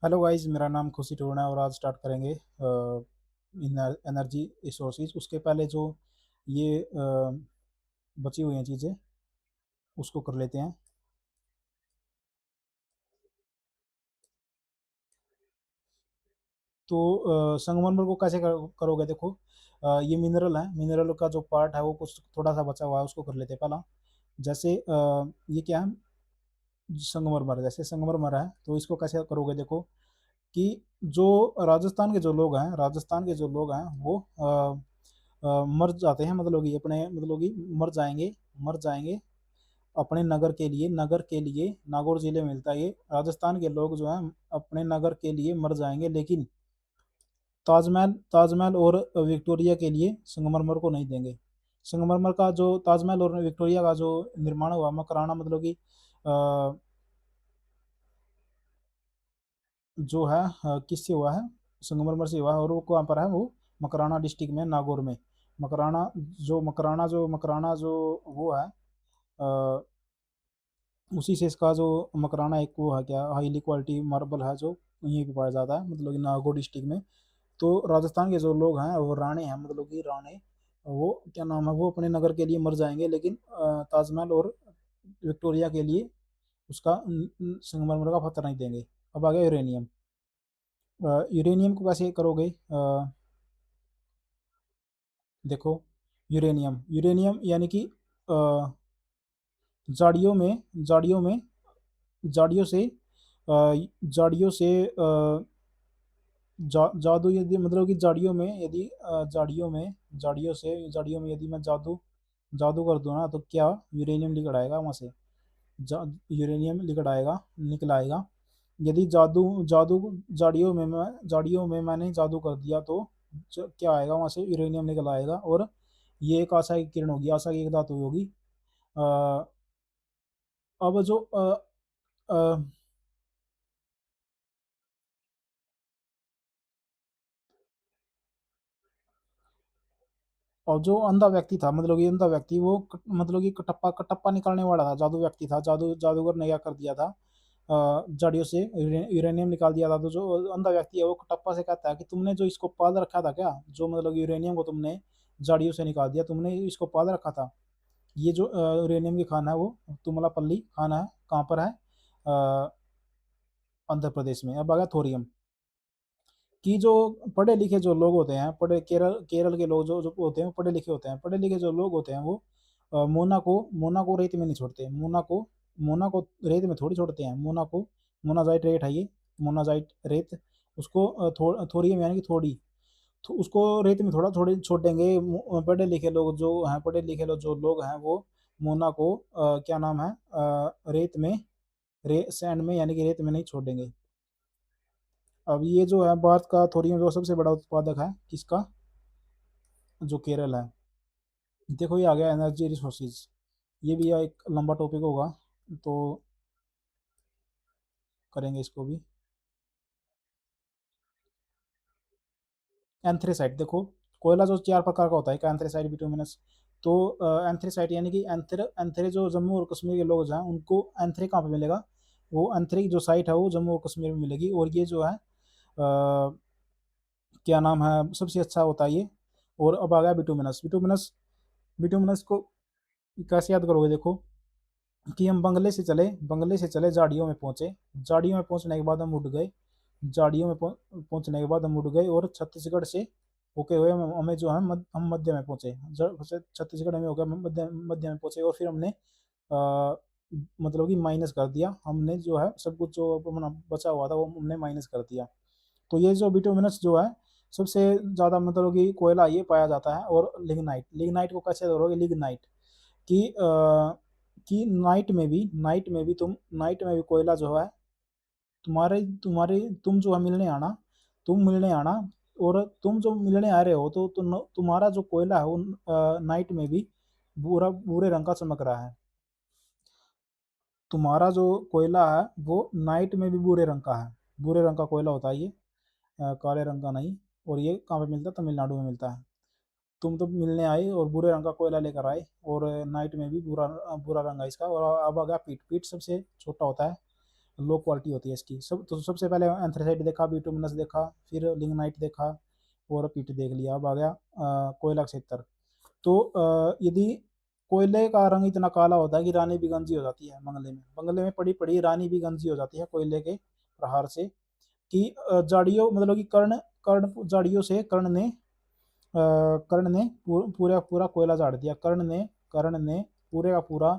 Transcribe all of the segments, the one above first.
Hello guys, मेरा नाम खुशी टोना है और आज स्टार्ट करेंगे एनर्जी रिसोर्सेज। उसके पहले जो ये बची हुई हैं चीज़ें, उसको कर लेते हैं। तो संगमरमर को कैसे करोगे? देखो, ये मिनरल है। मिनरल का जो पार्ट है वो कुछ थोड़ा सा बचा हुआ है, उसको कर लेते हैं पहला। जैसे ये क्या है? संगमरमर। जैसे संगमरमर है तो इसको कैसे करोगे? देखो कि जो राजस्थान के जो लोग हैं, राजस्थान के जो लोग हैं वो मर जाते हैं, मतलब कि अपने, मतलब कि मर जाएंगे अपने नगर के लिए। नगर के लिए नागौर जिले में मिलता है ये। राजस्थान के लोग जो हैं अपने नगर के लिए मर जाएंगे, लेकिन ताजमहल ताजमहल और विक्टोरिया के लिए संगमरमर को नहीं देंगे। संगमरमर का जो ताजमहल और विक्टोरिया का जो निर्माण हुआ मकराना, मतलब कि जो है किससे हुआ है? संगमरमर से हुआ है। और वो कहाँ पर है? वो मकराना डिस्ट्रिक्ट में, नागौर में। मकराना जो वो है, अ, उसी से इसका जो मकराना एक वो है, क्या हाईली क्वालिटी मार्बल है जो यहीं पे पाया जाता है, मतलब कि नागौर डिस्ट्रिक्ट में। तो राजस्थान के जो लोग हैं वो राणे हैं, मतलब कि राणे, वो क्या नाम है, वो अपने नगर के लिए मर जाएंगे, लेकिन ताजमहल और विक्टोरिया के लिए उसका संगमरमर का पत्थर नहीं देंगे। अब आ गया यूरेनियम। यूरेनियम को कैसे करोगे? देखो, यूरेनियम यूरेनियम यानी कि झाड़ियों में झाड़ियों में झाड़ियों से झाड़ियों से जादू, यदि मतलब कि झाड़ियों में, यदि झाड़ियों में यदि मैं जादू जादू कर दूं ना, तो क्या यूरेनियम निकल आएगा वहां से? यूरेनियम निकल आएगा, निकल आएगा। यदि जादू जादू झाड़ियों में मैंने जादू कर दिया तो क्या आएगा वहां से? यूरेनियम निकल आएगा। और ये एक आशा की किरण होगी, आशा की एक धातु होगी। अ, अब जो अ, और जो अंधा व्यक्ति था, मतलब कि अंधा व्यक्ति वो मतलब कि कटप्पा कटप्पा निकालने वाला था, जादू व्यक्ति था। जादूगर ने क्या कर दिया था? जड़ियों से यूरेनियम निकाल दिया था। तो जो अंधा व्यक्ति है वो कटप्पा से कहता है कि तुमने जो इसको पाल रखा था क्या, जो मतलब यूरेनियम को तुमने जड़ियों से निकाल दिया, तुमने इसको पाल रखा था। ये जो यूरेनियम की खान है वो तुमलापल्ली खान है। कहाँ पर है? आंध्र प्रदेश में। अब आ गया थोरियम। कि जो पढ़े लिखे जो लोग होते हैं, पढ़े केरल केरल के लोग जो जो होते हैं, पढ़े लिखे होते हैं, पढ़े लिखे जो लोग होते हैं वो मोना को रेत में नहीं छोड़ते। मोना को रेत में थोड़ी छोड़ते हैं। मोनाजाइट रेत है ये, मोनाजाइट रेत। उसको थोरियम यानी कि थोड़ी, तो उसको रेत में थोड़ा थोड़ी छोड़ेंगे। पढ़े लिखे लोग जो हैं, पढ़े लिखे लोग जो लोग हैं वो मोना को क्या नाम है, रेत में, सैंड में यानी कि रेत में नहीं छोड़ेंगे। अब ये जो है भारत का थोरियम जो सबसे बड़ा उत्पादक है, किसका? जो केरल है। देखो, ये आ गया एनर्जी रिसोर्सेज। ये भी एक लंबा टॉपिक होगा, तो करेंगे इसको भी। एंथ्रेसाइट देखो, कोयला जो चार प्रकार का होता है, एक एंथ्रेसाइट, बिटुमिनस। तो एंथ्रेसाइट यानी कि एंथ्रे जो जम्मू और कश्मीर के लोग जो हैं उनको एंथ्रे कहाँ पे मिलेगा? वो एंथ्रे की जो साइट है वो जम्मू और कश्मीर में मिलेगी। और ये जो है क्या नाम है, सबसे अच्छा होता है ये। और अब आ गया बिटुमिनस। बिटुमिनस को कैसे याद करोगे? देखो कि हम बंगले से चले झाड़ियों में पहुंचे। झाड़ियों में पहुंचने के बाद हम उठ गए। झाड़ियों में पहुंचने के बाद हम उठ गए और छत्तीसगढ़ से होके हुए हमें जो है हम मध्य में पहुंचे। छत्तीसगढ़ में होकर हम मध्य मध्य में पहुंचे, और फिर हमने आ, मतलब कि माइनस कर दिया। हमने जो है सब कुछ जो अपना बचा हुआ था वो हमने माइनस कर दिया। तो ये जो बिटुमिनस जो है सबसे ज़्यादा, मतलब कि कोयला ये पाया जाता है। और लिग्नाइट, लिग्नाइट को कैसे करोगे? लिग्नाइट कि कि नाइट में भी कोयला जो है तुम्हारे तुम्हारे तुम जो है मिलने आना, तुम मिलने आना। और तुम जो मिलने आ रहे हो तो तुम्हारा जो कोयला है वो नाइट में भी पूरा भूरे रंग का चमक रहा है। तुम्हारा जो कोयला है वो नाइट में भी भूरे रंग का है। भूरे रंग का कोयला होता है ये, काले रंग का नहीं। और ये कहाँ पे मिलता है? तमिलनाडु में मिलता है। तुम तो मिलने आए और बुरे रंग का कोयला लेकर आए, और नाइट में भी बुरा बुरा रंग है इसका। और अब आ गया पीट। पीट सबसे छोटा होता है, लो क्वालिटी होती है इसकी। तो सबसे पहले एंथ्रेसाइट देखा, बिटुमिनस देखा, फिर लिग्नाइट देखा और पीट देख लिया। अब आ गया कोयला क्षेत्र। तो यदि कोयले का रंग इतना काला होता है कि रानी भी गंजी हो जाती है मंगले में, बंगले में पड़ी पड़ी रानी भी गंजी हो जाती है कोयले के प्रहार से। कि जाड़ियों मतलब कि कर्ण जाड़ियों से कर्ण ने पूरा पूरा कोयला झाड़ दिया। कर्ण ने पूरे का पूरा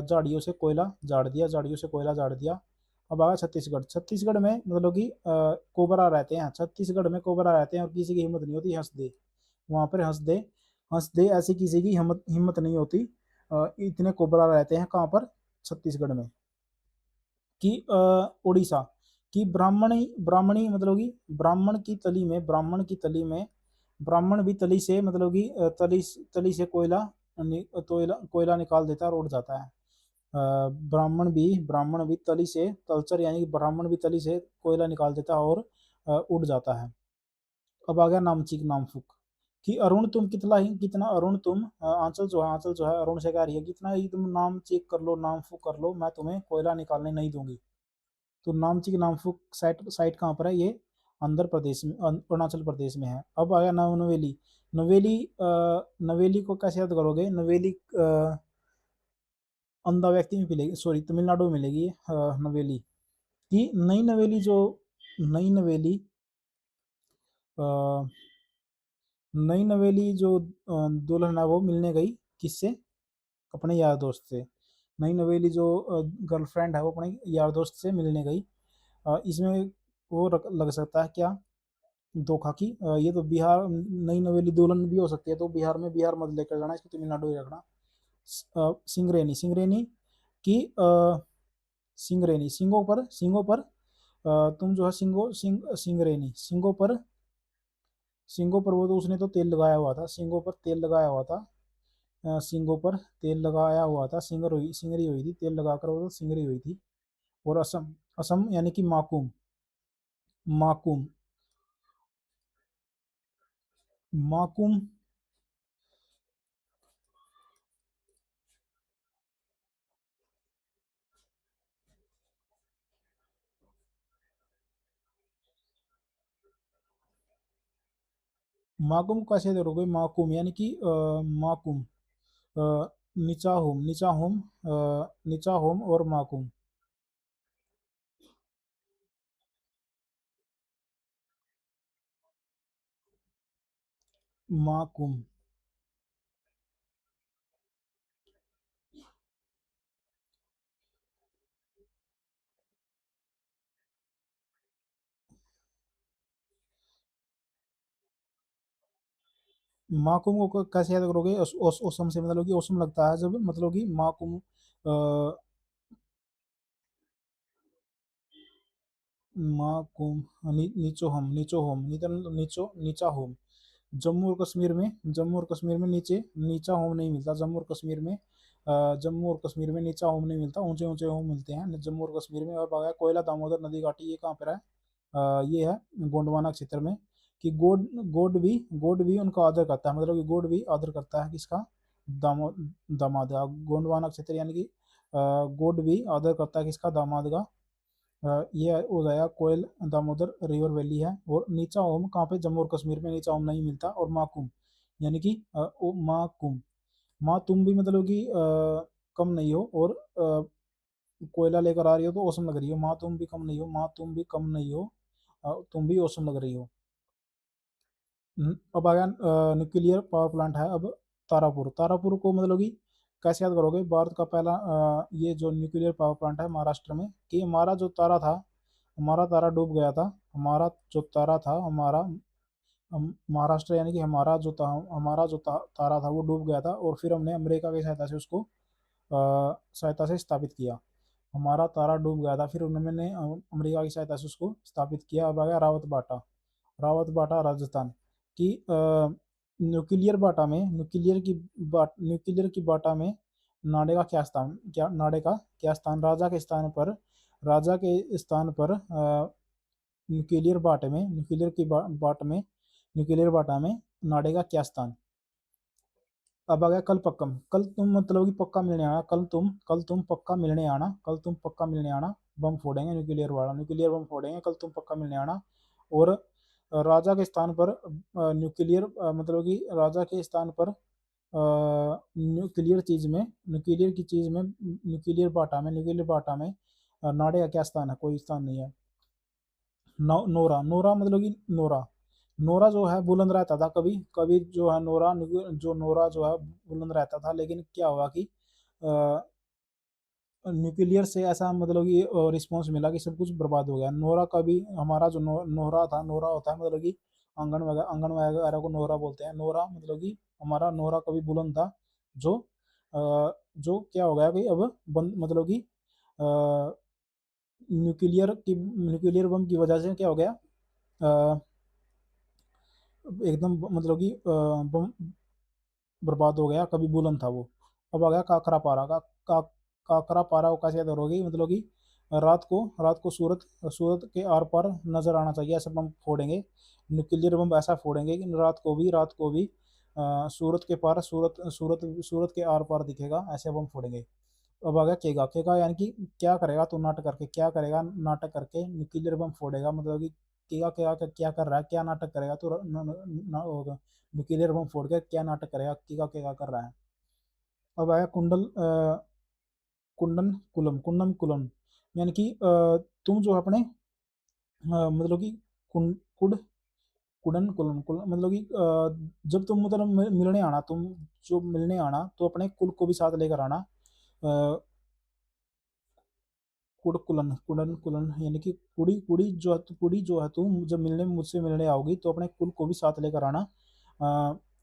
झाड़ियों से कोयला झाड़ दिया, झाड़ियों से कोयला झाड़ दिया। अब आया छत्तीसगढ़। छत्तीसगढ़ में मतलब कि कोबरा रहते हैं, छत्तीसगढ़ में कोबरा रहते हैं और किसी की हिम्मत नहीं होती हंसदे। वहां पर हंसदे ऐसी किसी की हिम्मत हिम्मत नहीं होती। इतने कोबरा रहते हैं कहाँ पर, छत्तीसगढ़ में। कि उड़ीसा की ब्राह्मणी ब्राह्मणी मतलब कि ब्राह्मण की तली में ब्राह्मण भी तली से मतलब कि तली से कोयला निकाल देता है और उड़ जाता है। ब्राह्मण भी तली से तलचर यानी कि ब्राह्मण भी तली से कोयला निकाल देता है और उड़ जाता है। अब आ गया नामचिक नामफुक। कि अरुण तुम कितना अरुण तुम आंचल जो है अरुण से कह रही है, कितना ही तुम नाम चेक कर लो, नाम फूक कर लो, मैं तुम्हें कोयला निकालने नहीं दूंगी। तो नामचिक नामफुक साइट साइट कहाँ पर है ये, आंध्र प्रदेश में, अरुणाचल प्रदेश में है। अब आया नवेली। नवेली नवेली को कैसे याद करोगे, नवेली अंधा व्यक्ति में मिलेगी, सॉरी तमिलनाडु में मिलेगी नवेली। की नई नवेली अ, नई नवेली जो दुल्हन है वो मिलने गई किससे, अपने यार दोस्त से। नई नवेली जो गर्लफ्रेंड है वो अपने यार दोस्त से मिलने गई। इसमें वो लग सकता है क्या, धोखा की। ये तो बिहार नई नवेली दुल्हन भी हो सकती है, तो बिहार में बिहार मत लेकर जाना, इसको तमिलनाडु ही रखना। सिंगरेनी सिंगरेनी की सिंगों पर तुम जो है सिंगों पर वो तो उसने तो तेल लगाया हुआ था, सिंगों पर तेल लगाया हुआ था। सिंगों पर तेल लगाया हुआ था, सिंगरी हुई थी, तेल लगाकर वो तो सिंगरी हुई थी। और असम असम यानी कि माकुम माकुम माकुम माकुम कैसे करोगे, माकुम यानी कि माकुम निचा होम और माकुम। माकुम माकुम को कैसे याद करोगे, ओसम से मतलब कि ओसम लगता है जब, मतलब कि माकुम माकुम नीचो होम नीचा होम। जम्मू और कश्मीर में नीचा होम नहीं मिलता। जम्मू और कश्मीर में नीचा होम नहीं मिलता, ऊंचे ऊंचे होम मिलते हैं जम्मू और कश्मीर में। और आ गया कोयला दामोदर नदी घाटी, ये कहाँ पर है, ये है गोंडवाना क्षेत्र में। कि गोड भी उनका आदर करता है, मतलब कि गोड भी आदर करता है किसका, दामो दामाद का। गोंडवाना क्षेत्र यानी कि गोड भी आदर करता है किसका, दामाद का। ये हो गया कोयल दामोदर रिवर वैली है। और नीचा ओम कहाँ पे, जम्मू और कश्मीर में नीचा ओम नहीं मिलता। और माकुम यानी कि माकुम, माँ तुम भी मतलब कि कम नहीं हो, और कोयला लेकर आ रही हो तो औसम लग रही हो। माँ तुम भी कम नहीं हो, माँ तुम भी कम नहीं हो, तुम भी औसम लग रही हो। अब आ गया न्यूक्लियर पावर प्लांट है अब, तारापुर को मतलब कि कैसे याद करोगे, भारत का पहला ये जो न्यूक्लियर पावर प्लांट है महाराष्ट्र में। कि हमारा तारा डूब गया था। हमारा जो तारा था हमारा महाराष्ट्र यानी कि हमारा जो तारा था वो डूब गया था, और फिर हमने अमेरिका की सहायता से उसको सहायता से स्थापित किया। हमारा तारा डूब गया था, फिर उन्होंने अमेरिका की सहायता से उसको स्थापित किया। अब आ गया रावत बाटा राजस्थान। की न्यूक्लियर की बाटा में नाड़े का क्या स्थान, राजा के स्थान पर न्यूक्लियर बाटे में न्यूक्लियर की बाट में न्यूक्लियर बाटा में नाड़े का क्या स्थान। अब आ गया कल्पक्कम, कल तुम मतलब कि पक्का मिलने आना, कल तुम पक्का मिलने आना, कल तुम पक्का मिलने आना, बम फोड़ेंगे न्यूक्लियर वाला, न्यूक्लियर बम फोड़ेंगे, कल तुम पक्का मिलने आना। और राजा के स्थान पर न्यूक्लियर मतलब कि राजा के स्थान पर न्यूक्लियर चीज में, न्यूक्लियर की चीज में, न्यूक्लियर बाटा में नाड़े का क्या स्थान है? कोई स्थान नहीं है। नोरा, नोरा मतलब कि नोरा, नोरा जो है बुलंद रहता था कभी कभी, जो है नोरा, जो नोरा जो है बुलंद रहता था, लेकिन क्या हुआ कि न्यूक्लियर से ऐसा मतलब कि रिस्पॉन्स मिला कि सब कुछ बर्बाद हो गया। नोरा का भी हमारा जो नोरा था, नोरा होता है मतलब कि आंगन वगैरह को नोरा बोलते हैं। नोरा मतलब कि हमारा नोरा कभी बुलंद था, जो जो क्या हो गया कि अब बंद मतलब कि न्यूक्लियर बम की वजह से क्या हो गया, अ, एकदम मतलब कि बम बर्बाद हो गया, कभी बुलंद था वो। अब आ गया काकरा पारा का काकरा पारा को कैसे याद करोगे? मतलब कि रात को सूरत के आर पार नजर आना चाहिए, ऐसे बम फोड़ेंगे, न्यूक्लियर बम ऐसा फोड़ेंगे कि रात को भी सूरत के पार, सूरत के आर पार दिखेगा, ऐसे बम फोड़ेंगे। अब आ गया केगा, केगा यानी कि क्या करेगा तू नाटक करके, क्या करेगा नाटक करके न्यूक्लियर बम फोड़ेगा, मतलब कि केगा क्या क्या क्या कर रहा है, क्या नाटक करेगा तू होगा न्यूक्लियर बम फोड़ के क्या नाटक करेगा, केगा केगा कर रहा है। अब आया कुंडन कुलम, यानी कि तुम जो अपने मतलब कि कुड कुडन कुलन कुल मतलब कि जब तुम मतलब मिलने आना, तुम जो मिलने आना तो अपने कुल को भी साथ लेकर आना। कुड़न कुलन यानी कि कुड़ी जो है तुम जब मिलने मुझसे मिलने आओगी तो अपने कुल को भी साथ लेकर आना।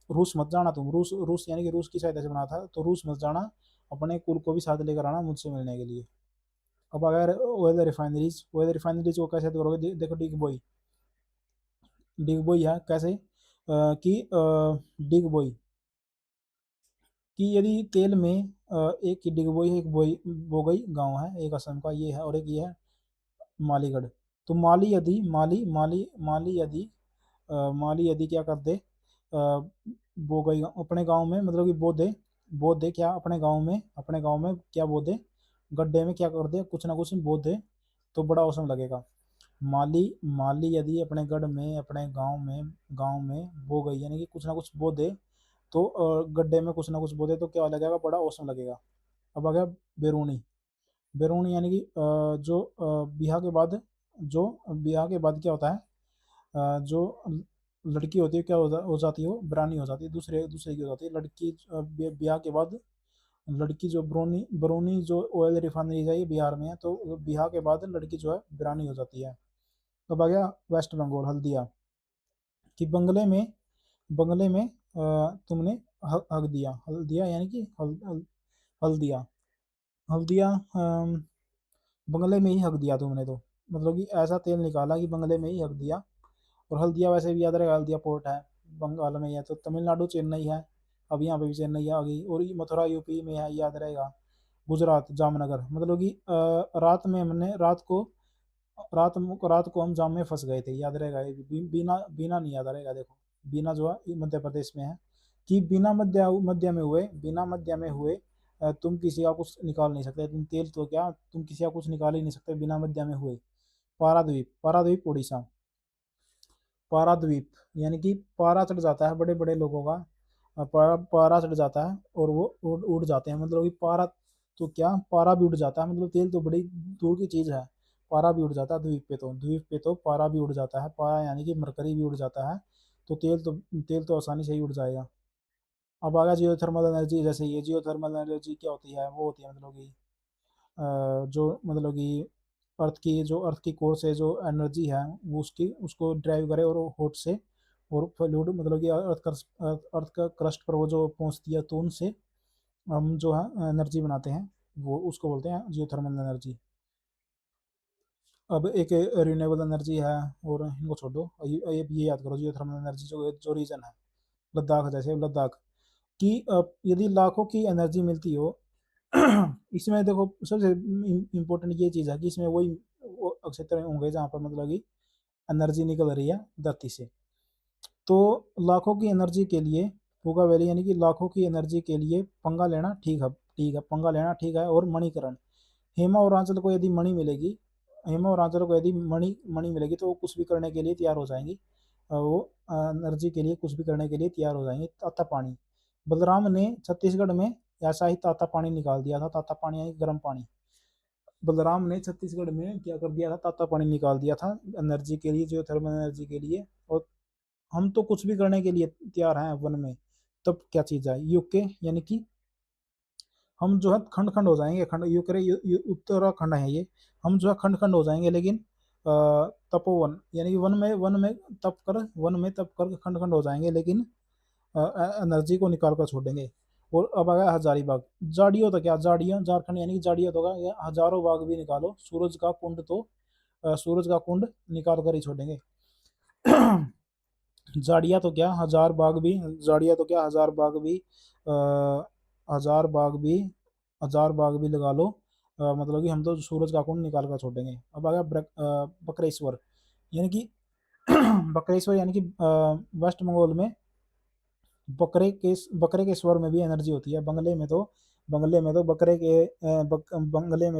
रूस मत जाना तुम, रूस रूस यानी कि रूस की सहायता से बना था, तो रूस मत जाना, अपने कुल को भी साथ लेकर आना मुझसे मिलने के लिए। अब अगर ऑयल रिफाइनरीज को कैसे करोगे? देखो डिग बॉय, डिग बॉय है कैसे कि डिग बॉय कि यदि तेल में एक डिग बॉय है, एक बॉय बोगई गांव है, एक असम का ये है और एक ये है मालीगढ़। तो माली यदि क्या कर दे, बो गई अपने गांव में, मतलब कि बो दे क्या अपने गांव में क्या बो दे, गड्ढे में क्या कर दे, कुछ ना कुछ बो दे, तो बड़ा औसम लगेगा। माली माली यदि अपने गढ़ में, अपने गांव में बो गई, यानी कि कुछ ना कुछ बो दे, तो गड्ढे में कुछ ना कुछ बो दे तो क्या लगेगा, बड़ा औसम लगेगा। अब आ गया बेरूनी, बेरूनी यानी कि जो जो ब्याह के बाद क्या होता है, जो लड़की होती है क्या हो जाती है, वो ब्रानी हो जाती है, दूसरे दूसरे की हो जाती है लड़की। ब्याह के बाद लड़की जो बरौनी जो ऑयल रिफाइनरी है ये बिहार में है, तो ब्याह के बाद लड़की जो है ब्रानी हो जाती है। अब आ गया वेस्ट बंगाल, हल्दिया, कि बंगले में तुमने हक दिया, हल्दिया यानी कि हल्दिया, हल्दिया बंगले में ही हक दिया तुमने, तो मतलब कि ऐसा तेल निकाला कि बंगले में ही हक दिया। और हल्दिया वैसे भी याद रहेगा, हल्दिया पोर्ट है, बंगाल में ही है, तो तमिलनाडु चेन्नई है, अब यहाँ पे भी चेन्नई आ गई, और ये मथुरा यूपी में है, याद रहेगा। गुजरात जामनगर, मतलब कि रात में हमने रात को हम जाम में फंस गए थे, याद रहेगा ये भी। बीना बीना नहीं याद रहेगा, देखो बीना जो है ये मध्य प्रदेश में है, कि बिना मध्य में हुए तुम किसी का कुछ निकाल नहीं सकते, तुम तेल तो क्या, तुम किसी का कुछ निकाल ही नहीं सकते बिना मध्य में हुए। पाराद्वीप उड़ीसा, पाराद्वीप यानी कि पारा चढ़ जाता है बड़े बड़े लोगों का, पारा चढ़ जाता है और वो उड़ जाते हैं, मतलब कि पारा तो क्या, पारा भी उड़ जाता है, मतलब तेल तो बड़ी दूर की चीज है, पारा भी उड़ जाता है द्वीप पे तो पारा भी उड़ जाता है, पारा यानी कि मरकरी भी उड़ जाता है, तो तेल तो आसानी से ही उड़ जाएगा। अब आ गया जियोथर्मल एनर्जी, जैसे ये जियोथर्मल एनर्जी क्या होती है, वो होती है मतलब कि जो मतलब कि अर्थ की कोर से जो एनर्जी है वो उसकी उसको ड्राइव करे, और हॉट से और फ्लूइड मतलब कि अर्थ का क्रस्ट पर वो जो पहुंचती है, तो उनसे हम जो है एनर्जी बनाते हैं, वो उसको बोलते हैं जियोथर्मल एनर्जी। अब एक रिन्यूएबल एनर्जी है, और इनको छोड़ो, ये याद करो जियोथर्मल एनर्जी जो जो रीजन है, लद्दाख, जैसे लद्दाख की यदि लाखों की एनर्जी मिलती हो इसमें देखो सबसे इम्पोर्टेंट ये चीज़ है कि इसमें वही वो क्षेत्र होंगे जहाँ पर मतलब कि एनर्जी निकल रही है धरती से, तो लाखों की एनर्जी के लिए पुगा वैली यानी कि लाखों की एनर्जी के लिए पंगा लेना ठीक है, पंगा लेना ठीक है। और मणिकरण, हेमा और आंचल को यदि मणि मिलेगी, हेमा और आंचल को यदि मणि मणि मिलेगी तो वो कुछ भी करने के लिए तैयार हो जाएंगी। वो एनर्जी के लिए कुछ भी करने के लिए तैयार हो जाएंगे। ताता पानी, बलराम ने छत्तीसगढ़ में ऐसा ही ताता पानी निकाल दिया था। ताता पानी यानी गर्म पानी। बलराम ने छत्तीसगढ़ में क्या कर दिया था, ताता पानी निकाल दिया था एनर्जी के लिए, जो थर्मल एनर्जी के लिए। और हम तो कुछ भी करने के लिए तैयार हैं वन में। तब क्या चीज है, यूके यानी कि हम जो है खंड खंड हो जाएंगे। खंड यूक्रे उत्तराखंड है ये। हम जो है खंड खंड हो जाएंगे, लेकिन तपोवन यानी कि वन में तप कर खंड खंड हो जाएंगे, लेकिन एनर्जी को निकाल कर छोड़ेंगे। और अब आ गया हजारीबाग। जाड़ियों तो क्या, जाड़ियों झारखंड यानी कि जाड़ियों तो क्या, हजारों बाग भी निकालो, सूरज का कुंड तो सूरज का कुंड निकाल कर ही छोड़ेंगे। जाड़िया तो क्या, हजार बाग भी, जाड़िया तो क्या, हजार बाग भी, हजार बाग भी लगा लो। मतलब कि हम तो सूरज का कुंड निकाल कर छोड़ेंगे। अब आ गया बकरेश्वर यानी कि बकरेश्वर यानी कि वेस्ट बंगाल में बकरे के स्वर में भी एनर्जी होती है। बंगले में तो बंगले में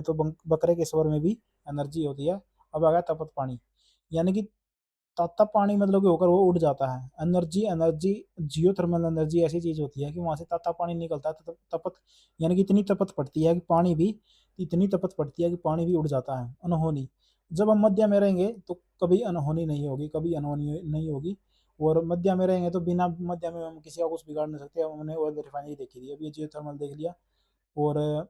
तो बकरे के स्वर में भी एनर्जी होती है। अब आ गया तपत पानी यानी कि ताता पानी, मतलब कि होकर वो उड़ जाता है। एनर्जी एनर्जी जियोथर्मल एनर्जी ऐसी चीज होती है कि वहां से ताता पानी निकलता है। तपत यानी कि इतनी तपत पड़ती है कि पानी भी, इतनी तपत पड़ती है कि पानी भी उड़ जाता है। अनहोनी, जब हम मध्य में रहेंगे तो कभी अनहोनी नहीं होगी, कभी अनहोनी नहीं होगी। और मध्य में रहेंगे तो बिना मध्य में हम किसी का कुछ बिगाड़ नहीं सकते। हमने ऑयल रिफाइनरी देखी थी, अभी ये जियोथर्मल देख लिया। और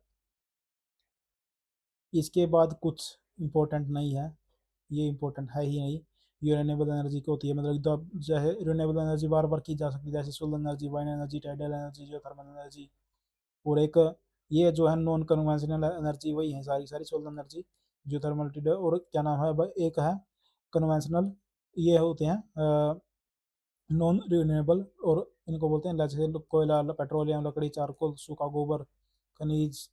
इसके बाद कुछ इम्पोर्टेंट नहीं है, ये इम्पोर्टेंट है ही नहीं। ये रिन्यूएबल एनर्जी की होती है, मतलब जैसे रिन्यूएबल एनर्जी बार बार की जा सकती है, जैसे solar energy, wind energy, tidal energy, geothermal energy. और एक ये जो है नॉन कन्वेंशनल एनर्जी, वही है सारी सारी सोलर एनर्जी, जियो थर्मल, टाइडल। और क्या नाम है, एक है कन्वेंशनल। ये होते हैं नॉन रिन्यूएबल, और इनको बोलते हैं जैसे कोयला, पेट्रोलियम, लकड़ी, चारकोल, सूखा गोबर, खनिज,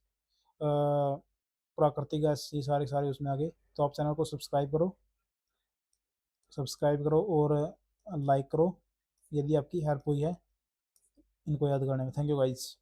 प्राकृतिक गैस, ये सारी सारी उसमें आगे। तो आप चैनल को सब्सक्राइब करो और लाइक करो, यदि आपकी हेल्प हुई है इनको याद करने में। Thank you guys.